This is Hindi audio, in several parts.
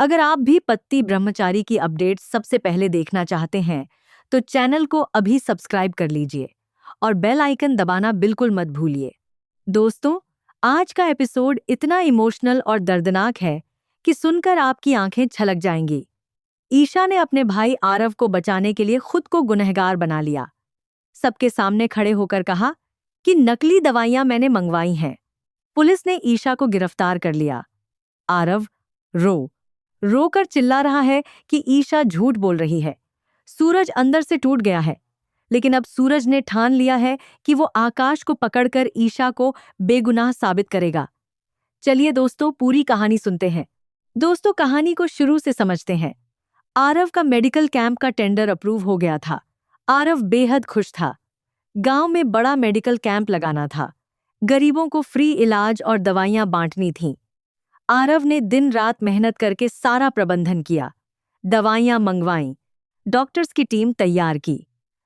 अगर आप भी पत्ती ब्रह्मचारी की अपडेट सबसे पहले देखना चाहते हैं तो चैनल को अभी सब्सक्राइब कर लीजिए और बेल आइकन दबाना बिल्कुल मत भूलिए। दोस्तों, आज का एपिसोड इतना इमोशनल और दर्दनाक है कि सुनकर आपकी आंखें छलक जाएंगी। ईशा ने अपने भाई आरव को बचाने के लिए खुद को गुनहगार बना लिया। सबके सामने खड़े होकर कहा कि नकली दवाइयां मैंने मंगवाई हैं। पुलिस ने ईशा को गिरफ्तार कर लिया। आरव रोकर चिल्ला रहा है कि ईशा झूठ बोल रही है। सूरज अंदर से टूट गया है, लेकिन अब सूरज ने ठान लिया है कि वो आकाश को पकड़कर ईशा को बेगुनाह साबित करेगा। चलिए दोस्तों, पूरी कहानी सुनते हैं। दोस्तों, कहानी को शुरू से समझते हैं। आरव का मेडिकल कैंप का टेंडर अप्रूव हो गया था। आरव बेहद खुश था। गांव में बड़ा मेडिकल कैंप लगाना था। गरीबों को फ्री इलाज और दवाइयां बांटनी थीं। आरव ने दिन रात मेहनत करके सारा प्रबंधन किया। दवाइयां मंगवाईं, डॉक्टर्स की टीम तैयार की,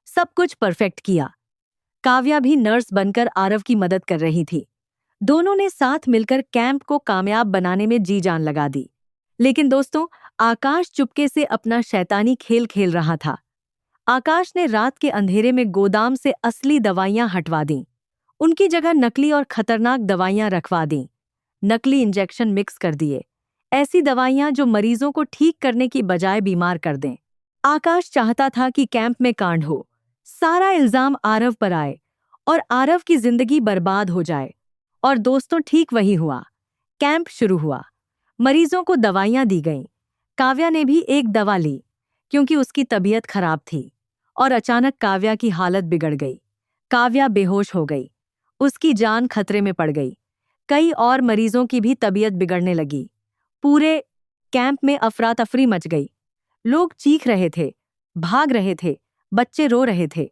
सब कुछ परफेक्ट किया। काव्या भी नर्स बनकर आरव की मदद कर रही थी। दोनों ने साथ मिलकर कैंप को कामयाब बनाने में जी जान लगा दी। लेकिन दोस्तों, आकाश चुपके से अपना शैतानी खेल खेल रहा था। आकाश ने रात के अंधेरे में गोदाम से असली दवाइयां हटवा दीं। उनकी जगह नकली और खतरनाक दवाइयां रखवा दीं। नकली इंजेक्शन मिक्स कर दिए, ऐसी दवाइयां जो मरीजों को ठीक करने की बजाय बीमार कर दें। आकाश चाहता था कि कैंप में कांड हो, सारा इल्जाम आरव पर आए और आरव की जिंदगी बर्बाद हो जाए। और दोस्तों, ठीक वही हुआ। कैंप शुरू हुआ, मरीजों को दवाइयां दी गईं। काव्या ने भी एक दवा ली क्योंकि उसकी तबीयत खराब थी, और अचानक काव्या की हालत बिगड़ गई। काव्या बेहोश हो गई, उसकी जान खतरे में पड़ गई। कई और मरीजों की भी तबीयत बिगड़ने लगी। पूरे कैंप में अफरा तफरी मच गई। लोग चीख रहे थे, भाग रहे थे, बच्चे रो रहे थे।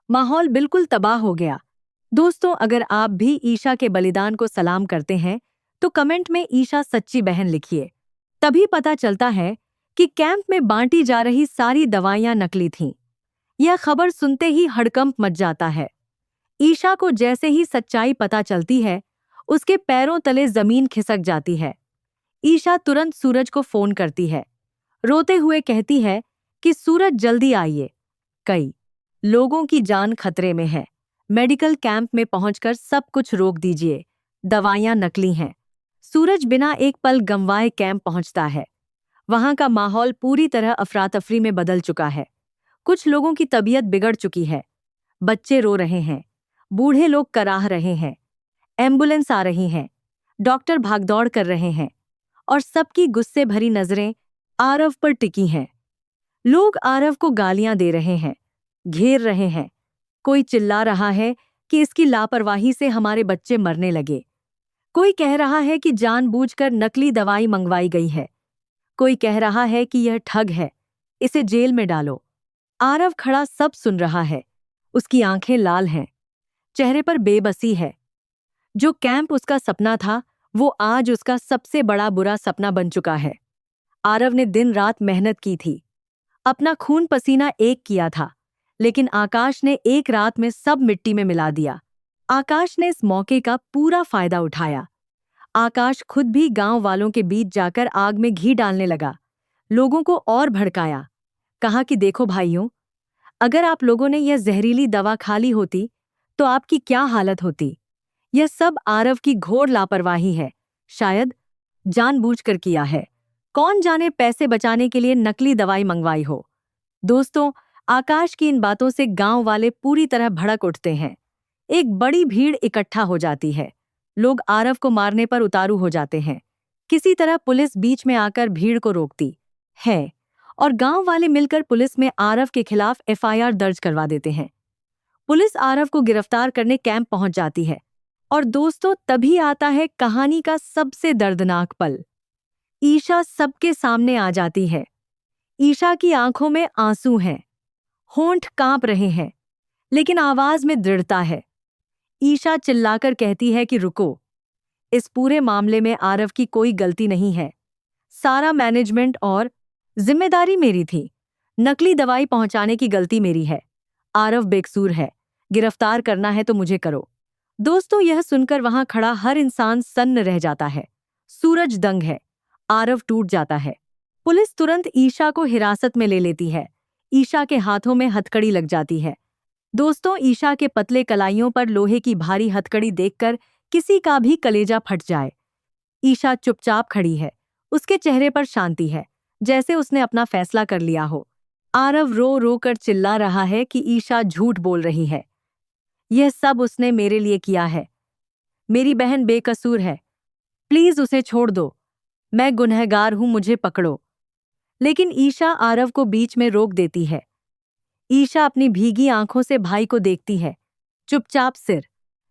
माहौल बिल्कुल तबाह हो गया। दोस्तों, अगर आप भी ईशा के बलिदान को सलाम करते हैं तो कमेंट में ईशा सच्ची बहन लिखिए। तभी पता चलता है कि कैंप में बांटी जा रही सारी दवाइयां नकली थीं। यह खबर सुनते ही हड़कंप मच जाता है। ईशा को जैसे ही सच्चाई पता चलती है, उसके पैरों तले जमीन खिसक जाती है। ईशा तुरंत सूरज को फोन करती है। रोते हुए कहती है कि सूरज जल्दी आइए, कई लोगों की जान खतरे में है। मेडिकल कैंप में पहुंचकर सब कुछ रोक दीजिए, दवाइयां नकली हैं। सूरज बिना एक पल गंवाए कैंप पहुंचता है। वहां का माहौल पूरी तरह अफरा तफरी में बदल चुका है। कुछ लोगों की तबीयत बिगड़ चुकी है। बच्चे रो रहे हैं, बूढ़े लोग कराह रहे हैं, एम्बुलेंस आ रही हैं, डॉक्टर भागदौड़ कर रहे हैं, और सबकी गुस्से भरी नजरें आरव पर टिकी हैं। लोग आरव को गालियां दे रहे हैं, घेर रहे हैं। कोई चिल्ला रहा है कि इसकी लापरवाही से हमारे बच्चे मरने लगे। कोई कह रहा है कि जानबूझकर नकली दवाई मंगवाई गई है। कोई कह रहा है कि यह ठग है, इसे जेल में डालो। आरव खड़ा सब सुन रहा है। उसकी आंखें लाल हैं, चेहरे पर बेबसी है। जो कैंप उसका सपना था, वो आज उसका सबसे बड़ा बुरा सपना बन चुका है। आरव ने दिन रात मेहनत की थी, अपना खून पसीना एक किया था, लेकिन आकाश ने एक रात में सब मिट्टी में मिला दिया। आकाश ने इस मौके का पूरा फायदा उठाया। आकाश खुद भी गांव वालों के बीच जाकर आग में घी डालने लगा। लोगों को और भड़काया। कहा कि देखो भाइयों, अगर आप लोगों ने यह जहरीली दवा खा ली होती तो आपकी क्या हालत होती। यह सब आरव की घोर लापरवाही है, शायद जानबूझकर किया है। कौन जाने पैसे बचाने के लिए नकली दवाई मंगवाई हो। दोस्तों, आकाश की इन बातों से गांव वाले पूरी तरह भड़क उठते हैं। एक बड़ी भीड़ इकट्ठा हो जाती है। लोग आरव को मारने पर उतारू हो जाते हैं। किसी तरह पुलिस बीच में आकर भीड़ को रोकती है और गांव वाले मिलकर पुलिस में आरव के खिलाफ एफआईआर दर्ज करवा देते हैं। पुलिस आरव को गिरफ्तार करने कैंप पहुंच जाती है। और दोस्तों, तभी आता है कहानी का सबसे दर्दनाक पल। ईशा सबके सामने आ जाती है। ईशा की आंखों में आंसू हैं, होंठ कांप रहे हैं, लेकिन आवाज में दृढ़ता है। ईशा चिल्लाकर कहती है कि रुको, इस पूरे मामले में आरव की कोई गलती नहीं है। सारा मैनेजमेंट और जिम्मेदारी मेरी थी। नकली दवाई पहुंचाने की गलती मेरी है। आरव बेकसूर है, गिरफ्तार करना है तो मुझे करो। दोस्तों, यह सुनकर वहां खड़ा हर इंसान सन्न रह जाता है। सूरज दंग है, आरव टूट जाता है। पुलिस तुरंत ईशा को हिरासत में ले लेती है। ईशा के हाथों में हथकड़ी लग जाती है। दोस्तों, ईशा के पतले कलाइयों पर लोहे की भारी हथकड़ी देखकर किसी का भी कलेजा फट जाए। ईशा चुपचाप खड़ी है। उसके चेहरे पर शांति है, जैसे उसने अपना फैसला कर लिया हो। आरव रो रो कर चिल्ला रहा है कि ईशा झूठ बोल रही है। यह सब उसने मेरे लिए किया है। मेरी बहन बेकसूर है। प्लीज उसे छोड़ दो। मैं गुनहगार हूं, मुझे पकड़ो। लेकिन ईशा आरव को बीच में रोक देती है। ईशा अपनी भीगी आंखों से भाई को देखती है, चुपचाप सिर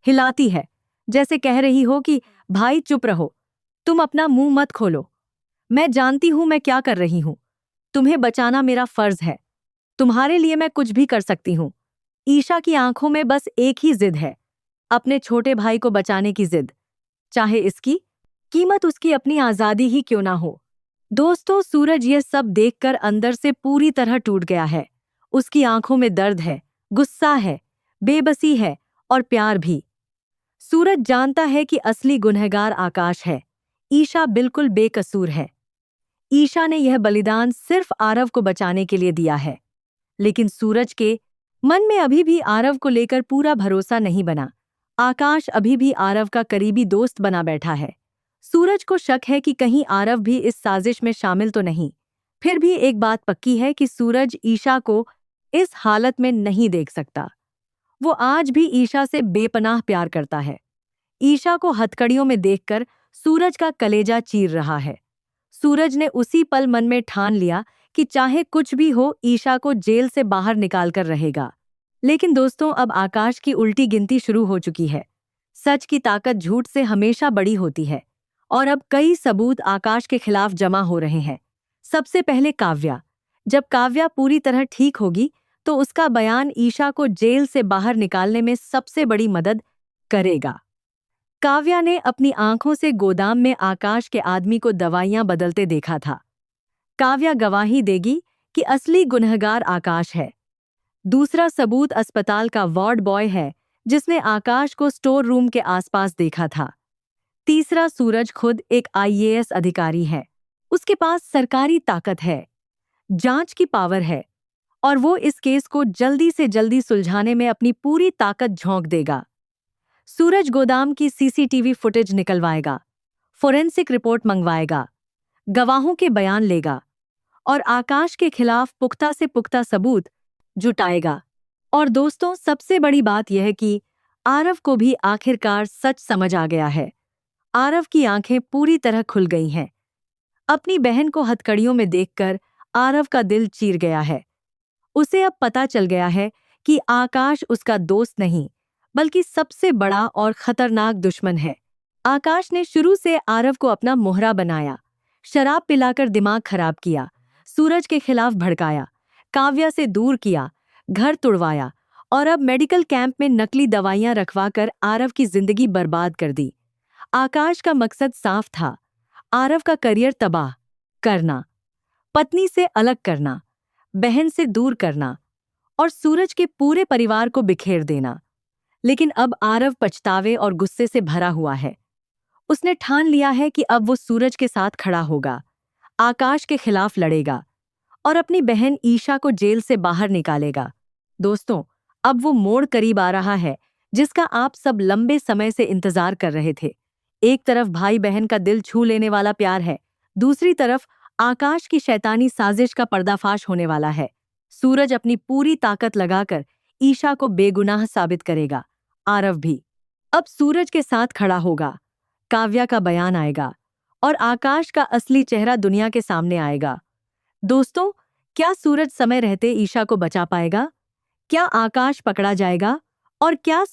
हिलाती है, जैसे कह रही हो कि भाई चुप रहो, तुम अपना मुंह मत खोलो। मैं जानती हूं मैं क्या कर रही हूं। तुम्हें बचाना मेरा फर्ज है। तुम्हारे लिए मैं कुछ भी कर सकती हूं। ईशा की आंखों में बस एक ही जिद है, अपने छोटे भाई को बचाने की जिद, चाहे इसकी कीमत उसकी अपनी आजादी ही क्यों ना हो। दोस्तों, सूरज ये सब देखकर अंदर से पूरी तरह टूट गया है। उसकी आंखों में दर्द है, गुस्सा है, बेबसी है और प्यार भी। सूरज जानता है कि असली गुनहगार आकाश है। ईशा बिल्कुल बेकसूर है। ईशा ने यह बलिदान सिर्फ आरव को बचाने के लिए दिया है। लेकिन सूरज के मन में अभी भी आरव को लेकर पूरा भरोसा नहीं बना। आकाश अभी भी आरव का करीबी दोस्त बना बैठा है। सूरज को शक है कि कहीं आरव भी इस साजिश में शामिल तो नहीं। फिर भी एक बात पक्की है कि सूरज ईशा को इस हालत में नहीं देख सकता। वो आज भी ईशा से बेपनाह प्यार करता है। ईशा को हथकड़ियों में देखकर सूरज का कलेजा चीर रहा है। सूरज ने उसी पल मन में ठान लिया कि चाहे कुछ भी हो, ईशा को जेल से बाहर निकाल कर रहेगा। लेकिन दोस्तों, अब आकाश की उल्टी गिनती शुरू हो चुकी है। सच की ताकत झूठ से हमेशा बड़ी होती है और अब कई सबूत आकाश के खिलाफ जमा हो रहे हैं। सबसे पहले काव्या। जब काव्या पूरी तरह ठीक होगी तो उसका बयान ईशा को जेल से बाहर निकालने में सबसे बड़ी मदद करेगा। काव्या ने अपनी आंखों से गोदाम में आकाश के आदमी को दवाइयां बदलते देखा था। काव्या गवाही देगी कि असली गुनहगार आकाश है। दूसरा सबूत अस्पताल का वार्ड बॉय है, जिसने आकाश को स्टोर रूम के आसपास देखा था। तीसरा सूरज खुद एक आईएएस अधिकारी है। उसके पास सरकारी ताकत है, जांच की पावर है और वो इस केस को जल्दी से जल्दी सुलझाने में अपनी पूरी ताकत झोंक देगा। सूरज गोदाम की सीसीटीवी फुटेज निकलवाएगा, फोरेंसिक रिपोर्ट मंगवाएगा, गवाहों के बयान लेगा और आकाश के खिलाफ पुख्ता से पुख्ता सबूत जुटाएगा। और दोस्तों, सबसे बड़ी बात यह है कि आरव को भी आखिरकार सच समझ आ गया है। आरव की आंखें पूरी तरह खुल गई हैं। अपनी बहन को हथकड़ियों में देखकर आरव का दिल चीर गया है। उसे अब पता चल गया है कि आकाश उसका दोस्त नहीं, बल्कि सबसे बड़ा और खतरनाक दुश्मन है। आकाश ने शुरू से आरव को अपना मोहरा बनाया, शराब पिलाकर दिमाग खराब किया, सूरज के खिलाफ भड़काया, काव्या से दूर किया, घर तुड़वाया और अब मेडिकल कैंप में नकली दवाइयां रखवाकर आरव की जिंदगी बर्बाद कर दी। आकाश का मकसद साफ था, आरव का करियर तबाह करना, पत्नी से अलग करना, बहन से दूर करना और सूरज के पूरे परिवार को बिखेर देना। लेकिन अब आरव पछतावे और गुस्से से भरा हुआ है। उसने ठान लिया है कि अब वो सूरज के साथ खड़ा होगा, आकाश के खिलाफ लड़ेगा और अपनी बहन ईशा को जेल से बाहर निकालेगा। दोस्तों, अब वो मोड़ करीब आ रहा है जिसका आप सब लंबे समय से इंतजार कर रहे थे। एक तरफ भाई बहन का दिल छू लेने वाला प्यार है, दूसरी तरफ आकाश की शैतानी साजिश का पर्दाफाश होने वाला है। सूरज अपनी पूरी ताकत लगाकर ईशा को बेगुनाह साबित करेगा। आरव भी अब सूरज के साथ खड़ा होगा। काव्या का बयान आएगा और आकाश का असली चेहरा दुनिया के सामने आएगा। दोस्तों, क्या सूरज समय रहते ईशा को बचा पाएगा? क्या आकाश पकड़ा जाएगा? और क्या